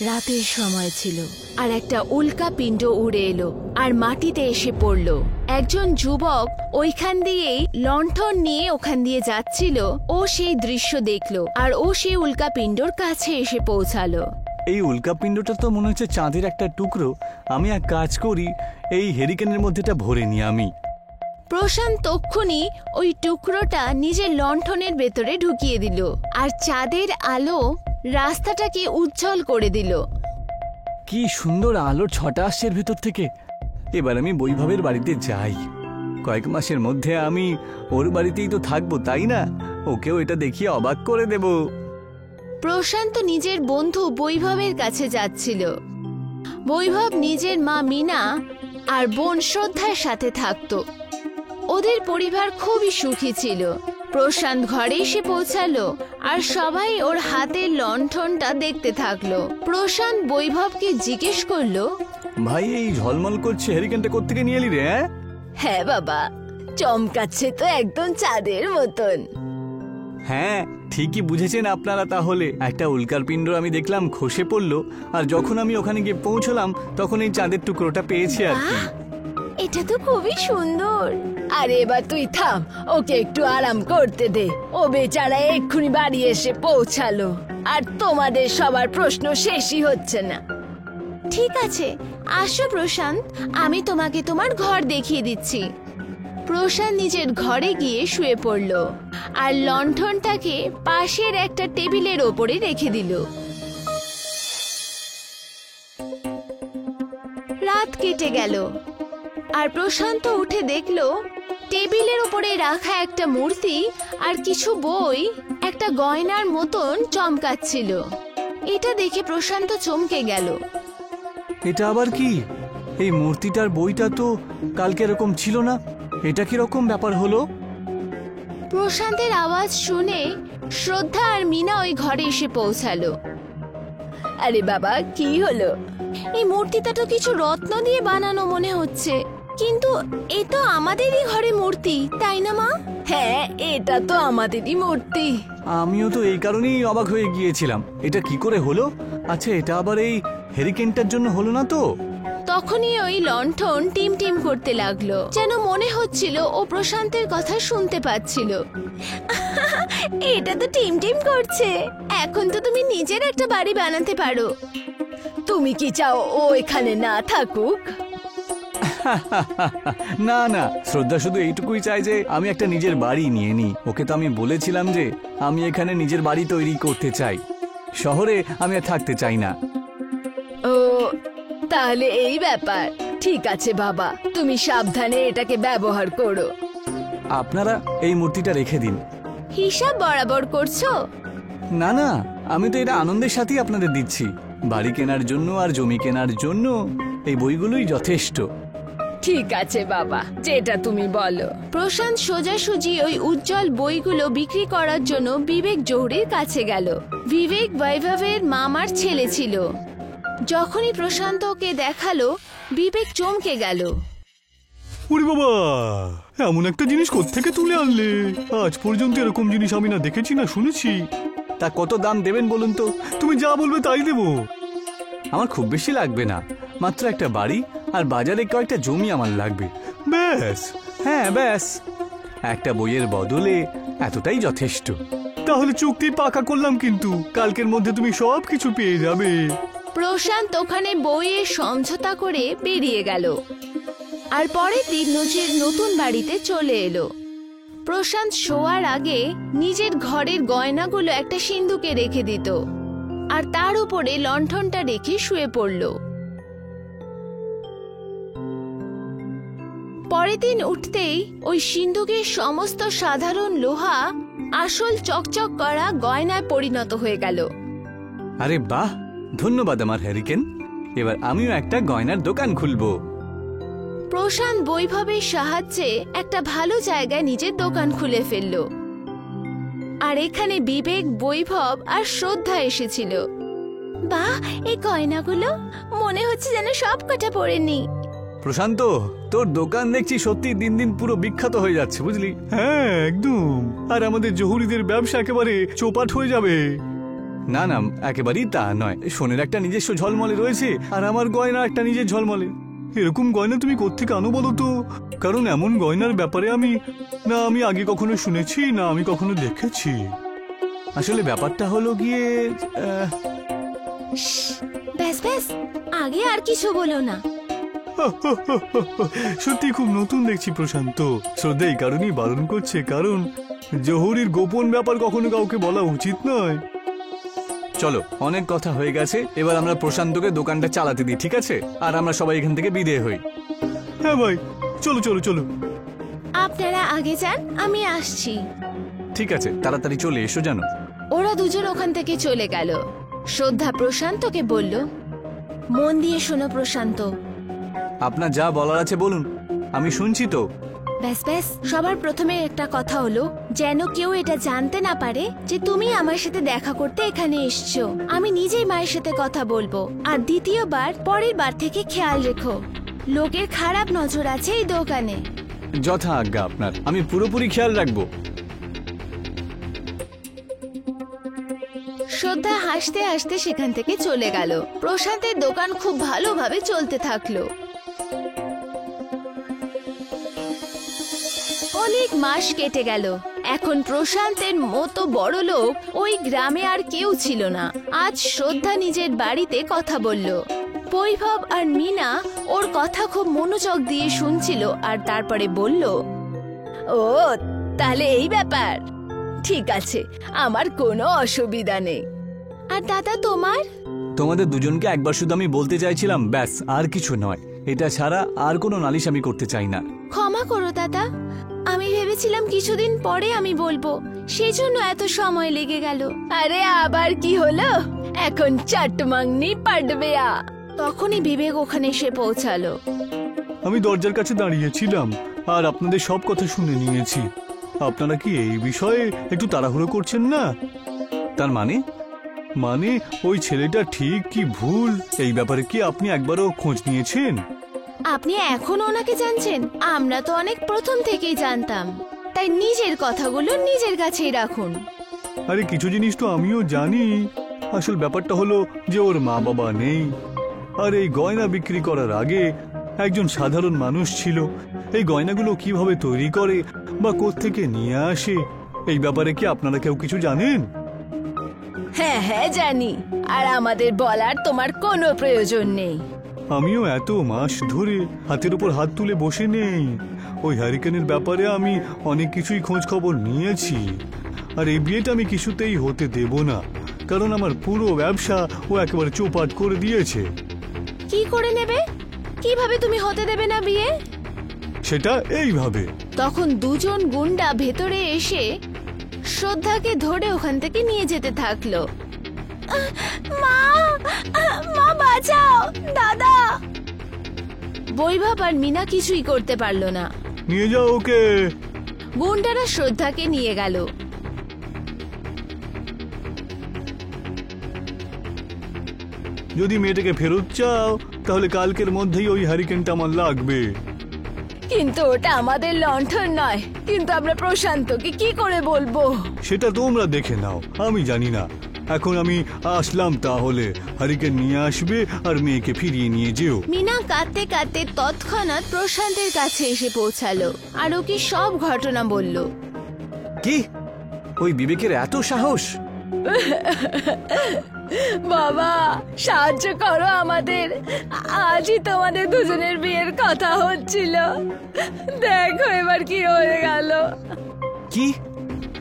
রাতের সময় ছিল আর একটা উল্কা পিণ্ড উড়ে এলো আর মাটিতে এসে পড়লো। একজন যুবক ওইখান দিয়েই লণ্ঠন নিয়ে ওখান দিয়ে যাচ্ছিল। ও সেই দৃশ্য দেখলো আর ও সেই উল্কা পিণ্ডর কাছে এসে পৌঁছালো। এই উল্কাপিণ্ডটা তো মনে হচ্ছে চাঁদের একটা টুকরো। আমি এক কাজ করি, এই হেরিকেনের মধ্যেটা ভরে নি আমি। প্রশান্ত তক্ষুনি ওই টুকরোটা নিজের লণ্ঠনের ভেতরে ঢুকিয়ে দিল আর চাঁদের আলো রাস্তাটাকে উজ্জ্বল করে দিল। কি সুন্দর আলোর ছটা আসছে এর ভেতর থেকে। এবার আমি বৈভবের বাড়িতে যাই। কয়েক মাসের মধ্যে আমি ওর বাড়িতেই তো থাকবো, তাই না? ওকেও এটা দেখিয়ে অবাক করে দেব। প্রশান্ত নিজের বন্ধু বৈভবের কাছে যাচ্ছিল। বৈভব নিজের মা মিনা আর বোন শ্রদ্ধার সাথে থাকতো। ওদের পরিবার খুবই সুখী ছিল। প্রশান্ত ঘরে এসে পৌঁছালো আর সবাই ওর হাতের লণ্ঠনটা দেখতে থাকলো। প্রশান্ত বৈভবকে জিজ্ঞেস করলো, ভাই এই ঝলমল করছে হেরিকেনটা কোত্থেকে নিয়ে এলি রে? হ্যাঁ বাবা, চমকাচ্ছে তো একদম চাঁদের মতন। হ্যাঁ, ঠিকই বুঝেছেন আপনারা। তাহলে একটা উল্কার পিণ্ড আমি দেখলাম খসে পড়লো, আর যখন আমি ওখানে গিয়ে পৌঁছলাম তখন এই চাঁদের টুকরোটা পেয়েছি আর কি। এটা তো খুবই সুন্দর। আরে এবার তুই থাম, ওকে একটু আরাম করতে দে। ও বেচারা এক্ষুনি বাড়ি এসে পৌঁছালো আর তোমাদের সবার প্রশ্ন শেষই হচ্ছে না। ঠিক আছে, আসো প্রশান্ত, আমি তোমাকে তোমার ঘর দেখিয়ে দিচ্ছি। প্রশান্ত নিজের ঘরে গিয়ে শুয়ে পড়ল আর লণ্ঠনটাকে পাশের একটা টেবিলের ওপরে রেখে দিল। রাত কেটে গেল আর প্রশান্ত উঠে দেখলো টেবিলের উপরে রাখা একটা মূর্তি আর কিছু বই একটা গয়নার মতন চমকাচ্ছিল। এটা দেখে প্রশান্ত চমকে গেল। এটা আবার কি? এই মূর্তিটার বইটা তো কালকে এরকম ছিল না। এটা কি রকম ব্যাপার হলো? প্রশান্তের আওয়াজ শুনে শ্রদ্ধা আর মিনা ওই ঘরে এসে পৌঁছালো। আরে বাবা, কি হলো? এই মূর্তিটা তো কিছু রত্ন দিয়ে বানানো মনে হচ্ছে, কিন্তু এ তো আমাদেরই ঘরে মূর্তি, তাই না মা? হ্যাঁ, এটা তো আমাদেরই মূর্তি। আমিও তো এই কারণেই অবাক হয়ে গিয়েছিলাম, এটা কি করে হলো। আচ্ছা, এটা আবার এই হেরিকেনটার জন্য হলো না তো? তখনই ওই লণ্ঠন টিম টিম করতে লাগলো, যেন মনে হচ্ছিল ও প্রশান্তের কথা শুনতে পাচ্ছিল। এটা তো টিম টিম করছে। এখন তো তুমি নিজের একটা বাড়ি বানাতে পারো। তুমি কি চাও ও এখানে না থাকুক? না না, শ্রদ্ধা শুধু এইটুকুই চাই যে আমি একটা নিজের বাড়ি নিয়ে নিই। ওকে তো আমি বলেছিলাম যে আমি এখানে নিজের বাড়ি তৈরি করতে চাই, শহরে আমি আর থাকতে চাই না। ও, তাহলে এই ব্যাপার। ঠিক আছে বাবা, তুমি সাবধানে এটাকে ব্যবহার করো। আপনারা এই মূর্তিটা রেখে দিন। হিসাব বরাবর করছো? না না, আমি তো এটা আনন্দের সাথেই আপনাদের দিচ্ছি। বাড়ি কেনার জন্য আর জমি কেনার জন্য এই বইগুলোই যথেষ্ট। ঠিক আছে বাবা, যেটা তুমি বলো। প্রশান্ত সোজাসুজি ওই উজ্জ্বল বইগুলো বিক্রি করার জন্য বিবেক জৌহরির কাছে গেল। বিবেক বৈভবের মামার ছেলে ছিল। যখনই প্রশান্ত ওকে দেখালো, বিবেক চমকে গেল। ওরে বাবা, এমন একটা জিনিস কোত্থেকে তুলে আনলে? আজ পর্যন্ত এরকম জিনিস আমি না দেখেছি না শুনেছি। তা কত দাম দেবেন বলুন তো? তুমি যা বলবে তাই দেবো। আমার খুব বেশি লাগবে না, মাত্র একটা বাড়ি আর বাজারে কয়েকটা জমি আমার লাগবে। ব্যাস? হ্যাঁ ব্যাস, একটা বইয়ের বদলে এতটাই যথেষ্ট। তাহলে চুক্তি পাকা করলাম, কিন্তু কালকের মধ্যে তুমি সব কিছু পেয়ে যাবে। প্রশান্ত ওখানে বইয়ের সমঝোতা করে বেরিয়ে গেল আর পরের দিন নিজের নতুন বাড়িতে চলে এলো। প্রশান্ত শোয়ার আগে নিজের ঘরের গয়নাগুলো একটা সিন্ধুকে রেখে দিত আর তার উপরে লণ্ঠনটা রেখে শুয়ে পড়ল। পরের দিন উঠতেই ওই সিন্ধুকের সমস্ত সাধারণ লোহা আসল চকচক করা গয়নায় পরিণত হয়ে গেল। আরে বাহ, ধন্যবাদ আমার হ্যারিকেন। এবার আমিও একটা গয়নার দোকান খুলবো। প্রশান্ত বৈভবের সাহায্যে একটা ভালো জায়গায় নিজের দোকান খুলে ফেলল। আর এখানে বিবেক, বৈভব আর শ্রদ্ধা এসেছিল। বাহ, এই গয়নাগুলো মনে হচ্ছে যেন সব কটা পরে নি। প্রশান্ত, তোর দোকান দেখছি সত্যি দিন দিন পুরো বিখ্যাত হয়ে যাচ্ছে, বুঝলি? হ্যাঁ একদম, আর আমাদের জহুরিদের ব্যবসা একেবারে চৌপাট হয়ে যাবে। না না, একেবারেই তা নয়। সোনের একটা নিজস্ব ঝলমলে রয়েছে, আর আমার গয়না একটা নিজের ঝলমলে। এরকম গয়না তুমি কোত্থেকে আনো বলো তো? কারণ এমন গয়নার ব্যাপারে আমি আগে কখনো শুনেছি না, আমি কখনো দেখেছি। আসলে ব্যাপারটা হলো গিয়ে ব্যাস ব্যাস, আগে আর কিছু বলো না। সত্যি খুব নতুন দেখছি প্রশান্ত। শ্রদ্ধা এই কারণেই বারণ করছে, কারণ জহুরির গোপন ব্যাপার কখনো কাউকে বলা উচিত নয়। চলো, অনেক কথা হয়ে গেছে, এবার আমরা প্রশান্তকে দোকানটা চালাতে দিই, ঠিক আছে? আর আমরা সবাই এখান থেকে বিদেয় হই। হ্যাঁ ভাই, চলো চলো চলো। আপনারা আগে যান, আমি আসছি। ঠিক আছে, তাড়াতাড়ি চলে এসো জানো। ওরা দুজন ওখান থেকে চলে গেল। শ্রদ্ধা প্রশান্তকে বলল, মন দিয়ে শোনো প্রশান্ত। আপনার যা বলার আছে বলুন, আমি শুনছি তো। ব্যাস ব্যাস, সবার প্রথমে একটা কথা হলো, যেন কেউ এটা জানতে না পারে যে তুমি আমার সাথে দেখা করতে এখানে এসছো। আমি নিজেই মায়ের সাথে কথা বলবো। আর দ্বিতীয়বার, পরের বার থেকে খেয়াল রেখো, লোকের খারাপ নজর আছে এই দোকানে। যথা আজ্ঞা আপনার, আমি পুরোপুরি খেয়াল রাখবো। শ্রদ্ধা হাসতে হাসতে সেখান থেকে চলে গেল। প্রশান্তের দোকান খুব ভালোভাবে চলতে থাকলো। অনেক মাস কেটে গেল। এখন প্রশান্তের মতো বড় লোক ওই গ্রামে আর কেউ ছিল না। আজ শ্রদ্ধা নিজের বাড়িতে কথা বলল। বৈভব আর মিনা ওর কথা খুব মনোযোগ দিয়ে শুনছিল, আর তারপরে বলল, ও তাহলে এই ব্যাপার, ঠিক আছে, আমার কোনো অসুবিধা নেই। আর দাদা তোমার? তোমাদের দুজনকে একবার শুধু আমি বলতে চাইছিলাম, ব্যাস, আর কিছু নয়। এটা ছাড়া আর কোনো নালিশ আমি করতে চাই না। ক্ষমা করো দাদা, আমি ভেবেছিলাম কিছুদিন পরে আমি বলবো, সেই জন্য এত সময় লেগে গেল। আরে আবার কি হলো, এখন চাটমাংনি পাড়বে। তখনই বিবেক ওখানে এসে পৌঁছালো। আমি দরজার কাছে দাঁড়িয়েছিলাম আর আপনাদের সব কথা শুনে নিয়েছি। আপনারা কি এই বিষয়ে একটু তাড়াহুড়ো করছেন না? তার মানে? মানে ওই ছেলেটা ঠিক কি ভুল, এই ব্যাপারে কি আপনি একবারও খোঁজ নিয়েছেন? আপনি এখন ওনাকে জানছেন? আমরা তো অনেক প্রথম থেকেই জানতাম। তাই নিজের কথাগুলো নিজের কাছেই রাখুন। আরে কিছু জিনিস তো আমিও জানি। আসল ব্যাপারটা হলো যে ওর মা বাবা নেই, আর এই গয়না বিক্রি করার আগে একজন সাধারণ মানুষ ছিল। এই গয়নাগুলো কিভাবে তৈরি করে বা কোত্থেকে নিয়ে আসে, এই ব্যাপারে কি আপনারা কেউ কিছু জানেন? হ্যাঁ হ্যাঁ জানি, আর আমাদের বলার তোমার কোনো প্রয়োজন নেই। আমিও এত মাস ধরে হাতের উপর হাত তুলে বসে নেই। ওই হ্যারিকেনের ব্যাপারে আমি অনেক কিছুই খোঁজ খবর নিয়েছি, আর এই বিয়েটা আমি কিছুতেই হতে দেব না, কারণ আমার পুরো ব্যবসা ও একেবারে চৌপাট করে দিয়েছে। কি করে নেবে? কিভাবে তুমি হতে দেবে না বিয়ে? সেটা এইভাবে। তখন দুজন গুন্ডা ভেতরে এসে শ্রদ্ধাকে ধরে ওখান থেকে নিয়ে যেতে থাকলো। মা, মা বাঁচাও, দাদা। বৈভব আর মিনা কিছুই করতে পারলো না। নিয়ে যাও ওকে। গুন্ডারা শ্রদ্ধাকে নিয়ে গেল। যদি মেয়েটাকে ফেরত চাও তাহলে কালকের মধ্যেই ওই হ্যারিকেনটা আমার লাগবে। কিন্তু ওটা আমাদের লণ্ঠন নয়, কিন্তু আমরা প্রশান্তকে কি করে বলবো? সেটা তোমরা দেখে নাও, আমি জানি না। এখন আমি আসলাম, তাহলে হ্যারিকেন নিয়ে আসবে আর মেয়েকে ফিরিয়ে নিয়ে যেও। মিনা কাঁদতে কাঁদতে তৎক্ষণাৎ প্রশান্তের কাছে এসে পৌঁছালো আর ওকে সব ঘটনা বলল। কি? ওই বিবেকের এত সাহস? বাবা, সাহায্য করো আমাদের। আজই তোমাদের দুজনের বিয়ের কথা হচ্ছিল, দেখো এবার কি হয়ে গেল। কি?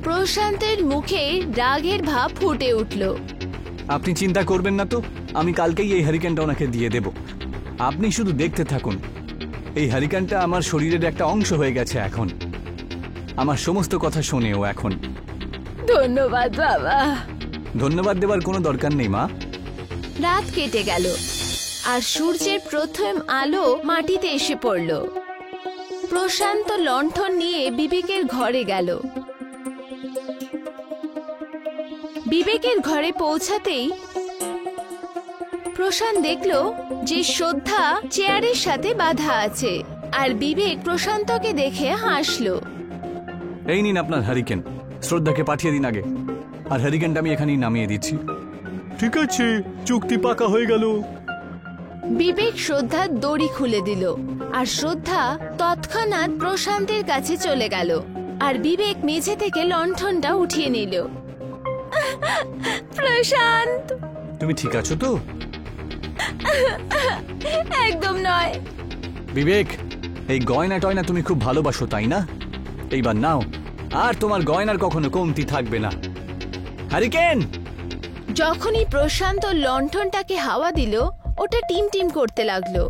প্রশান্তের মুখে রাগের ভাব ফুটে উঠল। আপনি চিন্তা করবেন না তো, আমি কালকেই এই হ্যারিকেনটা ওনাকে দিয়ে দেব। আপনি শুধু দেখতে থাকুন। এই হ্যারিকেনটা আমার শরীরের একটা অংশ হয়ে গেছে এখন। আমার সমস্ত কথা শোনেও এখন। ধন্যবাদ বাবা। ধন্যবাদ দেবার কোনো দরকার নেই মা। রাত কেটে গেল আর সূর্যের প্রথম আলো মাটিতে এসে পড়ল। প্রশান্ত লণ্ঠন নিয়ে বিবেকের ঘরে গেল। বিবেকের ঘরে পৌঁছাতেই প্রশান্ত দেখল যে শ্রদ্ধা চেয়ারের সাথে বাঁধা আছে, আর বিবেক প্রশান্তকে দেখে হাসল। এই নিন আপনার হ্যারিকেন, শ্রদ্ধাকে পাঠিয়ে দিন আগে। আর হ্যারিকেনটা আমি এখানেই নামিয়ে দিচ্ছি। ঠিক আছে, চুক্তি পাকা হয়ে গেল। বিবেক শ্রদ্ধার দড়ি খুলে দিল আর শ্রদ্ধা তৎক্ষণাৎ প্রশান্তের কাছে চলে গেল আর বিবেক মেঝে থেকে লণ্ঠনটা উঠিয়ে নিল। প্রশান্ত, তুমি ঠিক আছো তো? একদম নয়। বিবেক, এই গয়না টয়না তুমি খুব ভালোবাসো তাই না? এইবার নাও, আর তোমার গয়নার কখনো কমতি থাকবে না। হ্যারিকেন! যখনই প্রশান্ত লণ্ঠনটাকে হাওয়া দিল, ওটা টিম টিম করতে লাগলো।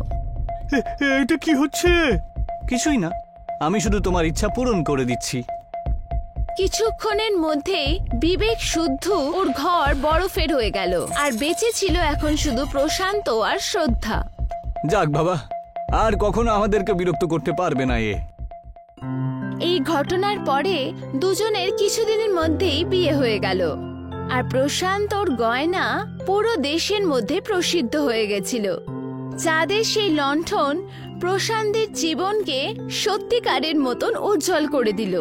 এটা কি হচ্ছে? কিছুই না, আমি শুধু তোমার ইচ্ছা পূরণ করে দিচ্ছি। কিছুক্ষণের মধ্যেই বিবেক শুদ্ধ ওর ঘর বরফের হয়ে গেল আর বেঁচে ছিল এখন শুধু প্রশান্ত আর শ্রদ্ধা। যাক বাবা, আর কখনো আমাদেরকে বিরক্ত করতে পারবে না এ। এই ঘটনার পরে দুজনের কিছুদিনের মধ্যেই বিয়ে হয়ে গেল আর প্রশান্ত ওর গয়না পুরো দেশের মধ্যে প্রসিদ্ধ হয়ে গেছিল। চাঁদের সেই লণ্ঠন প্রশান্তের জীবনকে সত্যিকারের মতন উজ্জ্বল করে দিল।